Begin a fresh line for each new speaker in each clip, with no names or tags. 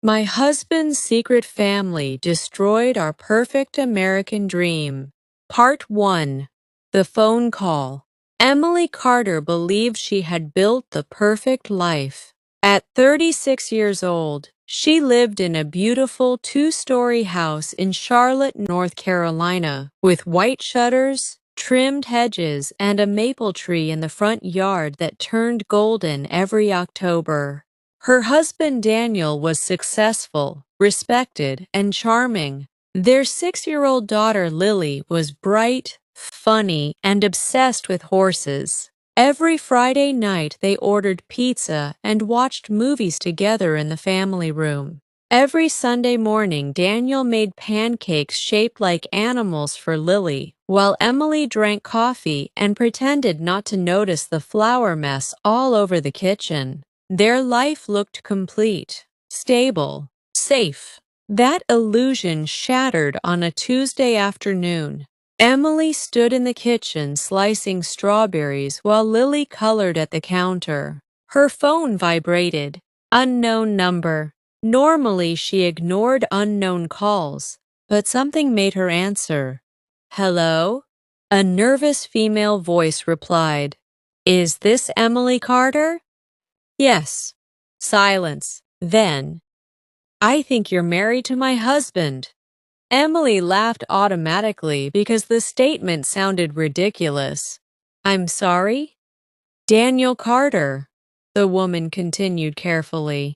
My husband's secret family destroyed our perfect American dream. Part 1. The phone call. Emily Carter believed she had built the perfect life. At 36 years old, she lived in a beautiful two-story house in Charlotte, North Carolina, with white shutters, trimmed hedges, and a maple tree in the front yard that turned golden every October. Her husband Daniel was successful, respected, and charming. Their 6-year-old daughter Lily was bright, funny, and obsessed with horses. Every Friday night they ordered pizza and watched movies together in the family room. Every Sunday morning Daniel made pancakes shaped like animals for Lily, while Emily drank coffee and pretended not to notice the flour mess all over the kitchen. Their life looked complete, stable, safe. That illusion shattered on a Tuesday afternoon. Emily stood in the kitchen slicing strawberries while Lily colored at the counter. Her phone vibrated. Unknown number. Normally she ignored unknown calls, but something made her answer. Hello? A nervous female voice replied. Is this Emily Carter? Yes. Silence. Then, I think you're married to my husband. Emily laughed automatically because the statement sounded ridiculous. I'm sorry? Daniel Carter, the woman continued carefully.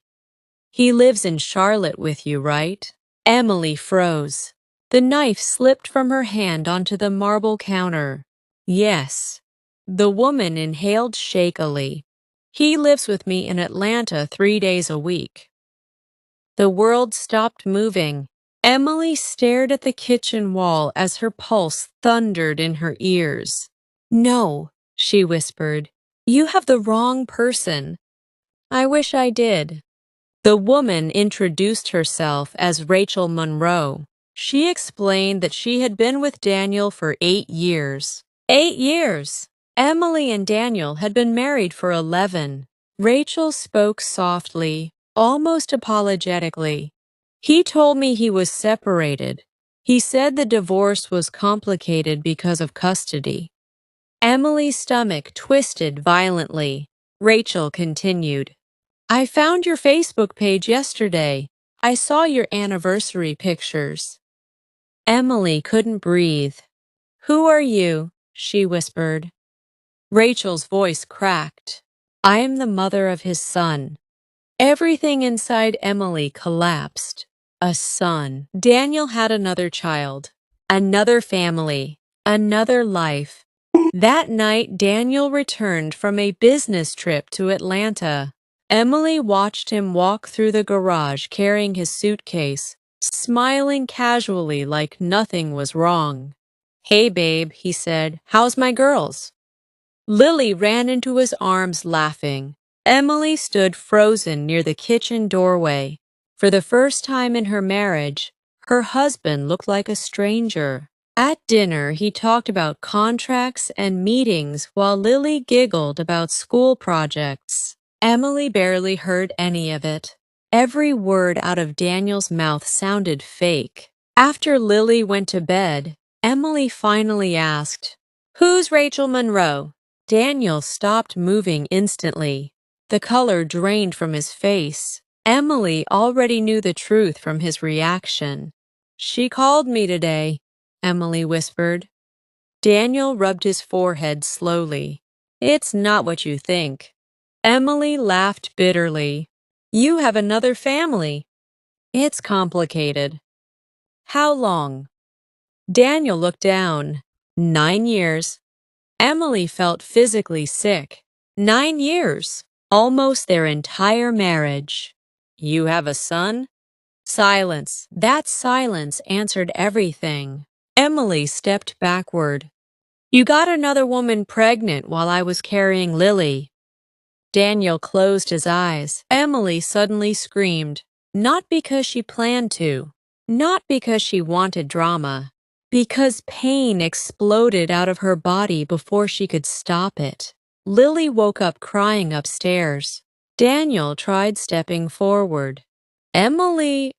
He lives in Charlotte with you, right? Emily froze. The knife slipped from her hand onto the marble counter. Yes. The woman inhaled shakily. He lives with me in Atlanta 3 days a week. The world stopped moving. Emily stared at the kitchen wall as her pulse thundered in her ears. No, she whispered. You have the wrong person. I wish I did. The woman introduced herself as Rachel Monroe. She explained that she had been with Daniel for 8 years. 8 years! Emily and Daniel had been married for 11. Rachel spoke softly, almost apologetically. He told me he was separated. He said the divorce was complicated because of custody. Emily's stomach twisted violently. Rachel continued. I found your Facebook page yesterday. I saw your anniversary pictures. Emily couldn't breathe. Who are you? She whispered. Rachel's voice cracked. I am the mother of his son. Everything inside Emily collapsed. A son. Daniel had another child, another family, another life. That night, Daniel returned from a business trip to Atlanta. Emily watched him walk through the garage carrying his suitcase, smiling casually like nothing was wrong. Hey babe, he said, how's my girls? Lily ran into his arms laughing. Emily stood frozen near the kitchen doorway. For the first time in her marriage, her husband looked like a stranger. At dinner, he talked about contracts and meetings while Lily giggled about school projects. Emily barely heard any of it. Every word out of Daniel's mouth sounded fake. After Lily went to bed, Emily finally asked, Who's Rachel Monroe? Daniel stopped moving instantly. The color drained from his face. Emily already knew the truth from his reaction. She called me today, Emily whispered. Daniel rubbed his forehead slowly. It's not what you think. Emily laughed bitterly. You have another family. It's complicated. How long? Daniel looked down. 9 years. Emily felt physically sick. 9 years. Almost their entire marriage. You have a son? Silence. That silence answered everything. Emily stepped backward. You got another woman pregnant while I was carrying Lily. Daniel closed his eyes. Emily suddenly screamed. Not because she planned to. Not because she wanted drama. Because pain exploded out of her body before she could stop it. Lily woke up crying upstairs. Daniel tried stepping forward. Emily,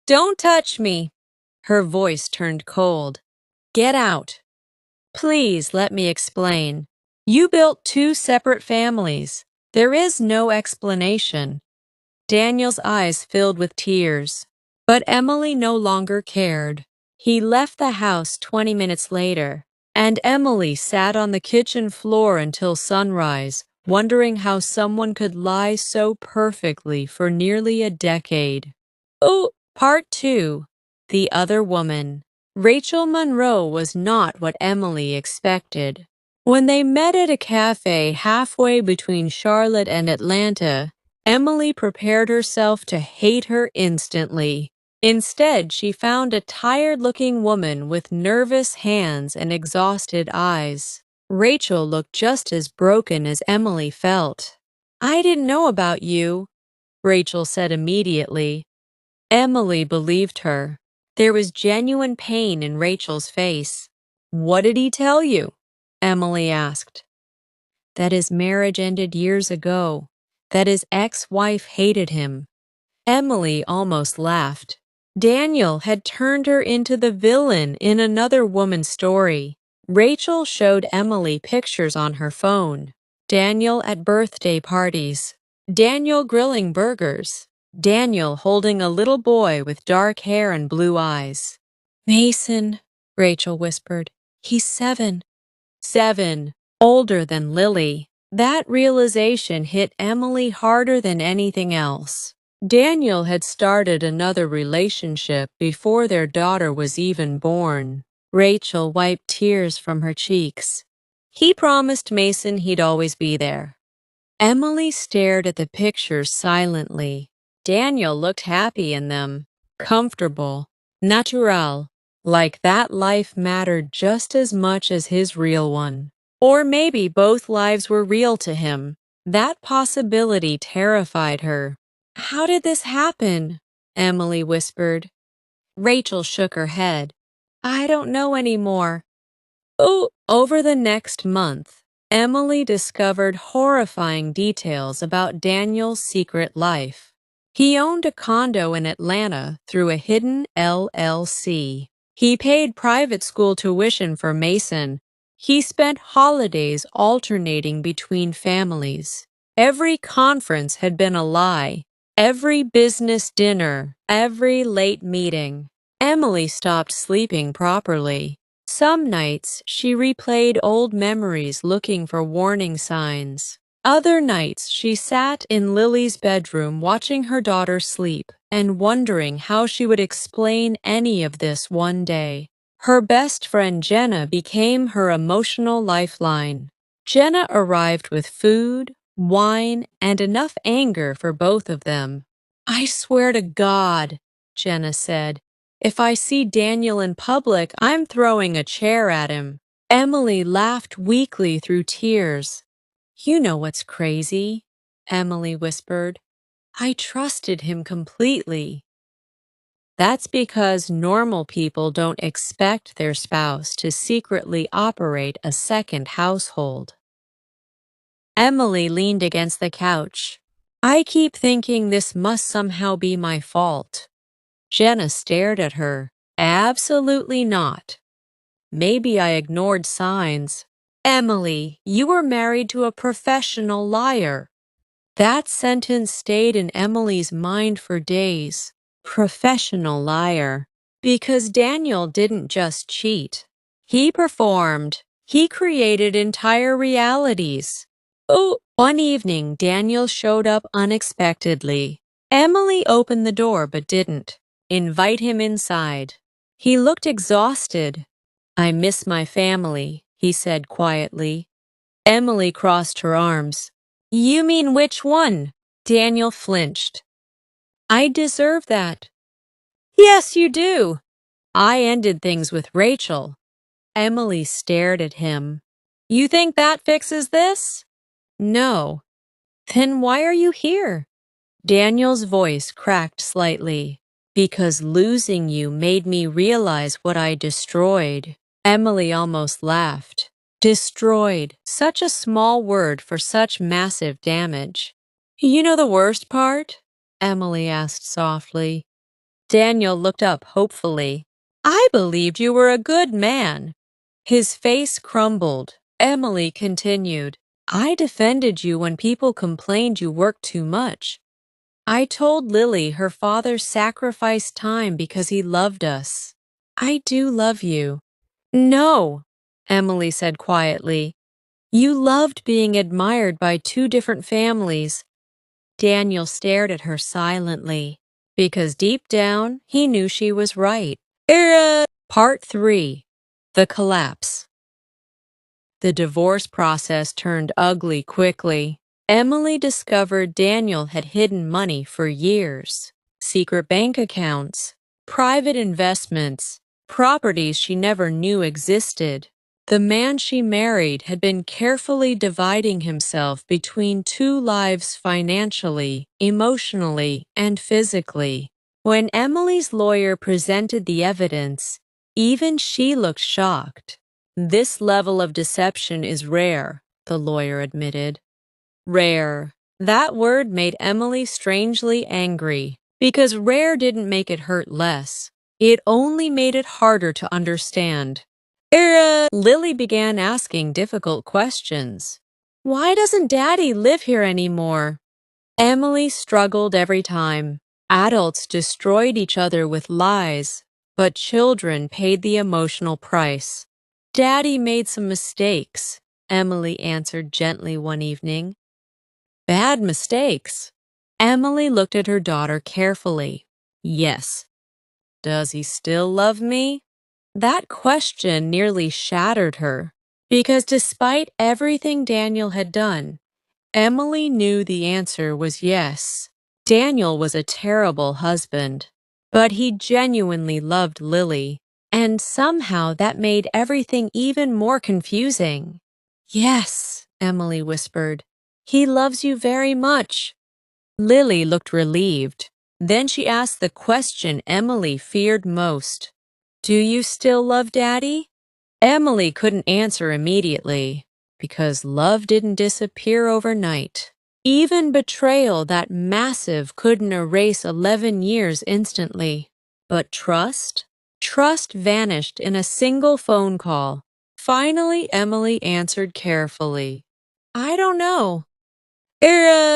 don't touch me. Her voice turned cold. Get out. Please let me explain. You built two separate families. There is no explanation. Daniel's eyes filled with tears. But Emily no longer cared. He left the house 20 minutes later, and Emily sat on the kitchen floor until sunrise, wondering how someone could lie so perfectly for nearly a decade. Oh, Part 2. The Other Woman. Rachel Monroe was not what Emily expected. When they met at a cafe halfway between Charlotte and Atlanta, Emily prepared herself to hate her instantly. Instead, she found a tired-looking woman with nervous hands and exhausted eyes. Rachel looked just as broken as Emily felt. I didn't know about you, Rachel said immediately. Emily believed her. There was genuine pain in Rachel's face. What did he tell you? Emily asked. That his marriage ended years ago. That his ex-wife hated him. Emily almost laughed. Daniel had turned her into the villain in another woman's story. Rachel showed Emily pictures on her phone. Daniel at birthday parties. Daniel grilling burgers. Daniel holding a little boy with dark hair and blue eyes. Mason, Rachel whispered. He's 7. 7. Older than Lily. That realization hit Emily harder than anything else. Daniel had started another relationship before their daughter was even born. Rachel wiped tears from her cheeks. He promised Mason he'd always be there. Emily stared at the pictures silently. Daniel looked happy in them, comfortable, natural, like that life mattered just as much as his real one. Or maybe both lives were real to him. That possibility terrified her. How did this happen? Emily whispered. Rachel shook her head. I don't know anymore. Oh, over the next month, Emily discovered horrifying details about Daniel's secret life. He owned a condo in Atlanta through a hidden LLC. He paid private school tuition for Mason. He spent holidays alternating between families. Every conference had been a lie. Every business dinner, every late meeting. Emily stopped sleeping properly. Some nights, she replayed old memories looking for warning signs. Other nights, she sat in Lily's bedroom watching her daughter sleep and wondering how she would explain any of this one day. Her best friend Jenna became her emotional lifeline. Jenna arrived with food, wine, and enough anger for both of them. I swear to God, Jenna said. If I see Daniel in public, I'm throwing a chair at him. Emily laughed weakly through tears. You know what's crazy, Emily whispered. I trusted him completely. That's because normal people don't expect their spouse to secretly operate a second household. Emily leaned against the couch. I keep thinking this must somehow be my fault. Jenna stared at her. Absolutely not. Maybe I ignored signs. Emily, you were married to a professional liar. That sentence stayed in Emily's mind for days. Professional liar. Because Daniel didn't just cheat. He performed. He created entire realities. Oh, one evening, Daniel showed up unexpectedly. Emily opened the door but didn't invite him inside. He looked exhausted. I miss my family, he said quietly. Emily crossed her arms. You mean which one? Daniel flinched. I deserve that. Yes, you do. I ended things with Rachel. Emily stared at him. You think that fixes this? No. Then why are you here? Daniel's voice cracked slightly. Because losing you made me realize what I destroyed. Emily almost laughed. Destroyed. Such a small word for such massive damage. You know the worst part? Emily asked softly. Daniel looked up hopefully. I believed you were a good man. His face crumbled. Emily continued. I defended you when people complained you worked too much. I told Lily her father sacrificed time because he loved us. I do love you. No, Emily said quietly. You loved being admired by two different families. Daniel stared at her silently, because deep down he knew she was right. Part 3. The Collapse. The divorce process turned ugly quickly. Emily discovered Daniel had hidden money for years. Secret bank accounts, private investments, properties she never knew existed. The man she married had been carefully dividing himself between two lives financially, emotionally, and physically. When Emily's lawyer presented the evidence, even she looked shocked. This level of deception is rare, the lawyer admitted. Rare. That word made Emily strangely angry, because rare didn't make it hurt less. It only made it harder to understand. Lily began asking difficult questions. Why doesn't Daddy live here anymore? Emily struggled every time. Adults destroyed each other with lies, but children paid the emotional price. Daddy made some mistakes, Emily answered gently one evening. Bad mistakes. Emily looked at her daughter carefully. Yes. Does he still love me? That question nearly shattered her, because despite everything Daniel had done, Emily knew the answer was yes. Daniel was a terrible husband, but he genuinely loved Lily, and somehow that made everything even more confusing. Yes, Emily whispered. He loves you very much. Lily looked relieved. Then she asked the question Emily feared most. Do you still love Daddy? Emily couldn't answer immediately, because love didn't disappear overnight. Even betrayal that massive couldn't erase 11 years instantly. But trust? Trust vanished in a single phone call. Finally, Emily answered carefully. I don't know.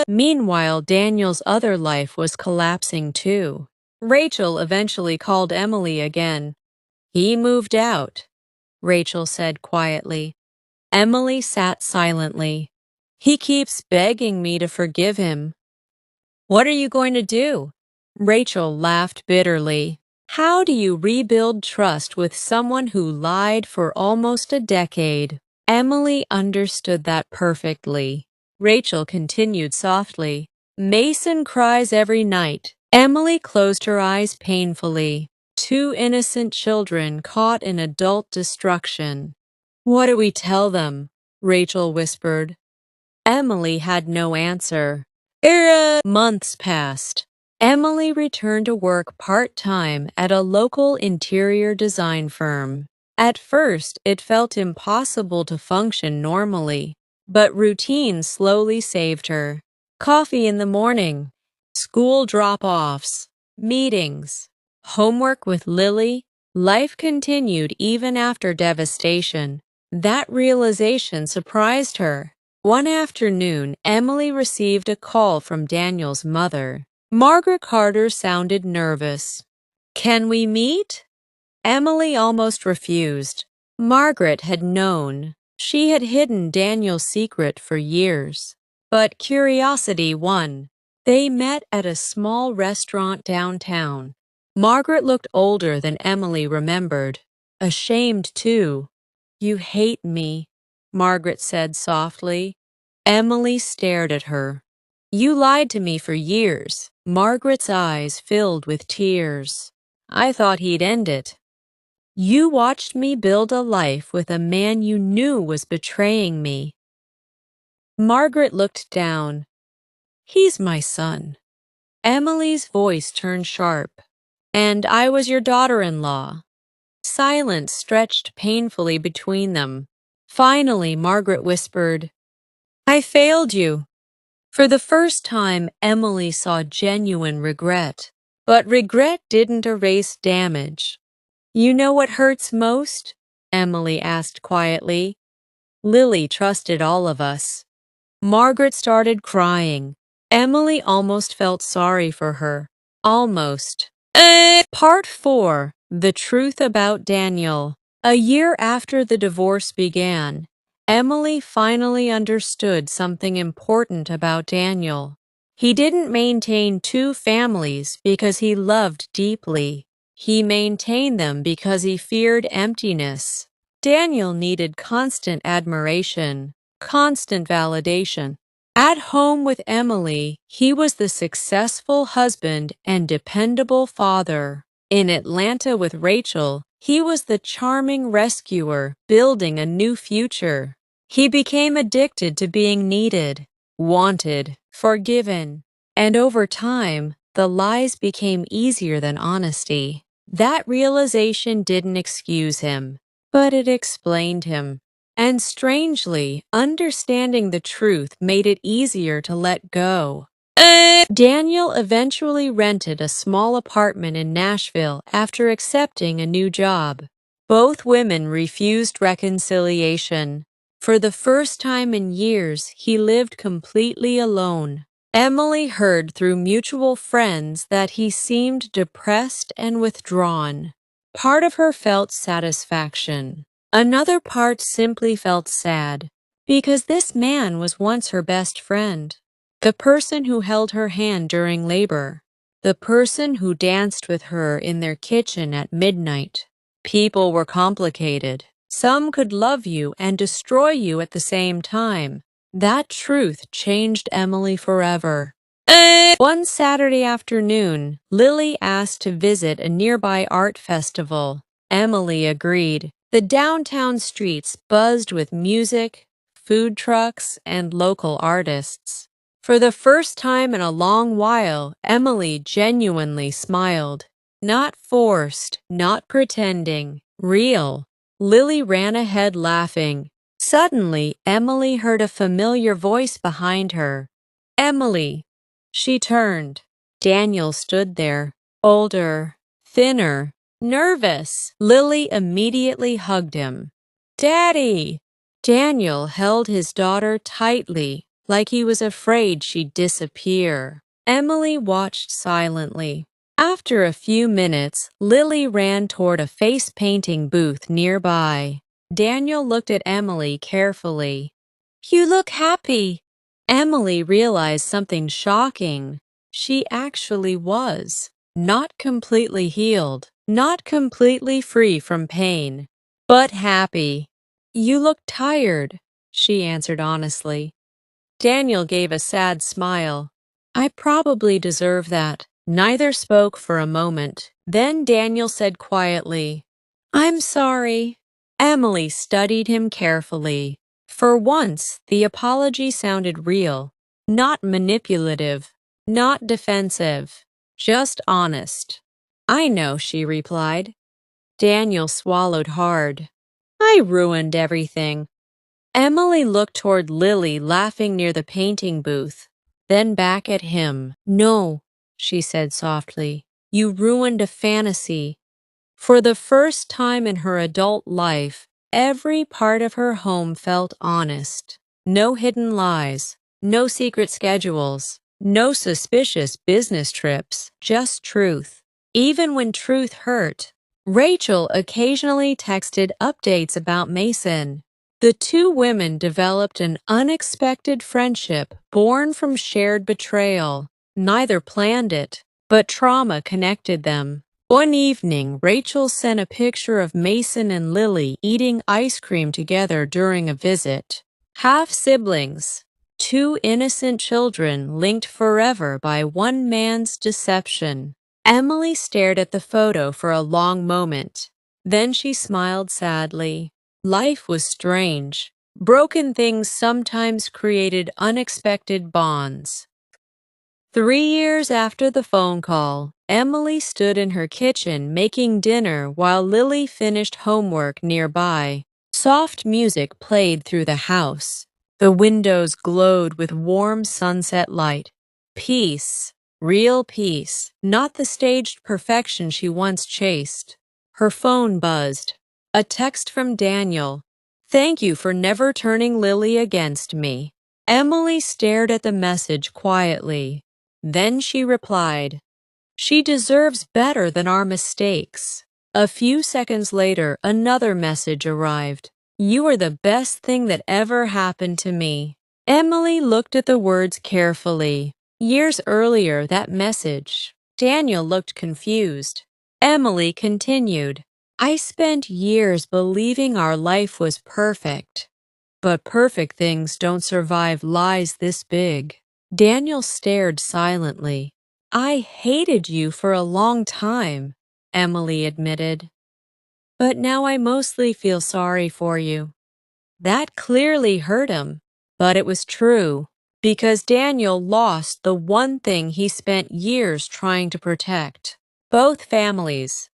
Meanwhile, Daniel's other life was collapsing too. Rachel eventually called Emily again. He moved out, Rachel said quietly. Emily sat silently. He keeps begging me to forgive him. What are you going to do? Rachel laughed bitterly. How do you rebuild trust with someone who lied for almost a decade? Emily understood that perfectly. Rachel continued softly. Mason cries every night. Emily closed her eyes painfully. Two innocent children caught in adult destruction. What do we tell them? Rachel whispered. Emily had no answer. Months passed. Emily returned to work part-time at a local interior design firm. At first, it felt impossible to function normally, but routine slowly saved her. Coffee in the morning, school drop-offs, meetings, homework with Lily. Life continued even after devastation. That realization surprised her. One afternoon, Emily received a call from Daniel's mother. Margaret Carter sounded nervous. Can we meet? Emily almost refused. Margaret had known. She had hidden Daniel's secret for years. But curiosity won. They met at a small restaurant downtown. Margaret looked older than Emily remembered. Ashamed, too. You hate me, Margaret said softly. Emily stared at her. You lied to me for years. Margaret's eyes filled with tears. I thought he'd end it. You watched me build a life with a man you knew was betraying me. Margaret looked down. He's my son. Emily's voice turned sharp. And I was your daughter-in-law. Silence stretched painfully between them. Finally, Margaret whispered, I failed you. For the first time, Emily saw genuine regret. But regret didn't erase damage. You know what hurts most? Emily asked quietly. Lily trusted all of us. Margaret started crying. Emily almost felt sorry for her. Almost. Part 4. The Truth About Daniel. A year after the divorce began, Emily finally understood something important about Daniel. He didn't maintain two families because he loved deeply. He maintained them because he feared emptiness. Daniel needed constant admiration, constant validation. At home with Emily, he was the successful husband and dependable father. In Atlanta with Rachel, he was the charming rescuer building a new future. He became addicted to being needed, wanted, forgiven. And over time, the lies became easier than honesty. That realization didn't excuse him, but it explained him. And strangely, understanding the truth made it easier to let go. Daniel eventually rented a small apartment in Nashville after accepting a new job. Both women refused reconciliation. For the first time in years, he lived completely alone. Emily heard through mutual friends that he seemed depressed and withdrawn. Part of her felt satisfaction. Another part simply felt sad, because this man was once her best friend. The person who held her hand during labor. The person who danced with her in their kitchen at midnight. People were complicated. Some could love you and destroy you at the same time. That truth changed Emily forever. One Saturday afternoon, Lily asked to visit a nearby art festival. Emily agreed. The downtown streets buzzed with music, food trucks, and local artists. For the first time in a long while, Emily genuinely smiled. Not forced, not pretending, real. Lily ran ahead laughing. Suddenly, Emily heard a familiar voice behind her. Emily. She turned. Daniel stood there, older, thinner, nervous. Lily immediately hugged him. Daddy! Daniel held his daughter tightly, like he was afraid she'd disappear. Emily watched silently. After a few minutes, Lily ran toward a face-painting booth nearby. Daniel looked at Emily carefully. You look happy. Emily realized something shocking. She actually was. Not completely healed, not completely free from pain, but happy. You look tired, she answered honestly. Daniel gave a sad smile. I probably deserve that. Neither spoke for a moment. Then Daniel said quietly, I'm sorry. Emily studied him carefully. For once, the apology sounded real, not manipulative, not defensive, just honest. I know, she replied. Daniel swallowed hard. I ruined everything. Emily looked toward Lily laughing near the painting booth, then back at him. No, she said softly, you ruined a fantasy. For the first time in her adult life, every part of her home felt honest. No hidden lies, no secret schedules, no suspicious business trips, just truth. Even when truth hurt, Rachel occasionally texted updates about Mason. The two women developed an unexpected friendship born from shared betrayal. Neither planned it, but trauma connected them. One evening, Rachel sent a picture of Mason and Lily eating ice cream together during a visit. Half-siblings, two innocent children linked forever by one man's deception. Emily stared at the photo for a long moment. Then she smiled sadly. Life was strange. Broken things sometimes created unexpected bonds. 3 years after the phone call, Emily stood in her kitchen making dinner while Lily finished homework nearby. Soft music played through the house. The windows glowed with warm sunset light. Peace, real peace, not the staged perfection she once chased. Her phone buzzed. A text from Daniel. "Thank you for never turning Lily against me." Emily stared at the message quietly. Then she replied, "She deserves better than our mistakes." A few seconds later, another message arrived. "You are the best thing that ever happened to me." Emily looked at the words carefully. Years earlier, that message. Daniel looked confused. Emily continued, "I spent years believing our life was perfect. But perfect things don't survive lies this big." Daniel stared silently. "I hated you for a long time," Emily admitted. "But now I mostly feel sorry for you." That clearly hurt him, but it was true, because Daniel lost the one thing he spent years trying to protect. Both families.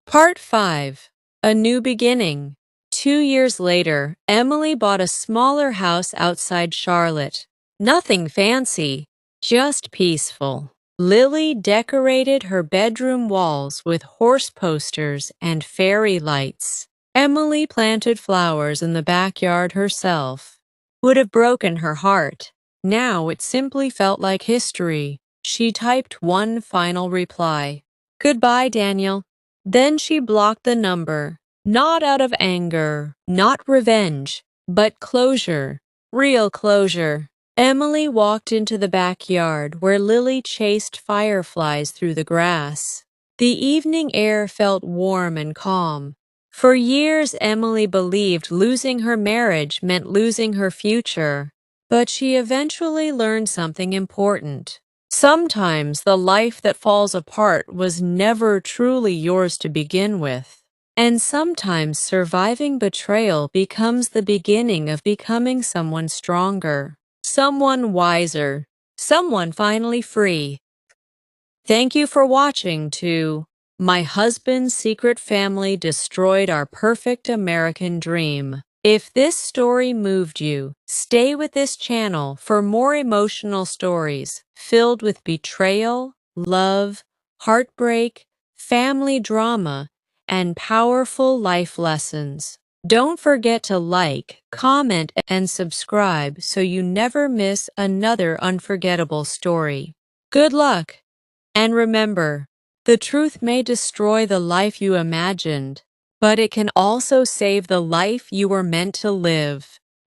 Part 5. A New Beginning. 2 years later, Emily bought a smaller house outside Charlotte. Nothing fancy, just peaceful. Lily decorated her bedroom walls with horse posters and fairy lights. Emily planted flowers in the backyard herself. Would have broken her heart. Now it simply felt like history. She typed one final reply. "Goodbye, Daniel." Then she blocked the number. Not out of anger, not revenge, but closure. Real closure. Emily walked into the backyard where Lily chased fireflies through the grass. The evening air felt warm and calm. For years, Emily believed losing her marriage meant losing her future. But she eventually learned something important. Sometimes the life that falls apart was never truly yours to begin with. And sometimes surviving betrayal becomes the beginning of becoming someone stronger, someone wiser, someone finally free. Thank you for watching to My Husband's Secret Family Destroyed Our Perfect American Dream. If this story moved you, stay with this channel for more emotional stories filled with betrayal, love, heartbreak, family drama, and powerful life lessons. Don't forget to like, comment, and subscribe so you never miss another unforgettable story. Good luck! And remember, the truth may destroy the life you imagined, but it can also save the life you were meant to live.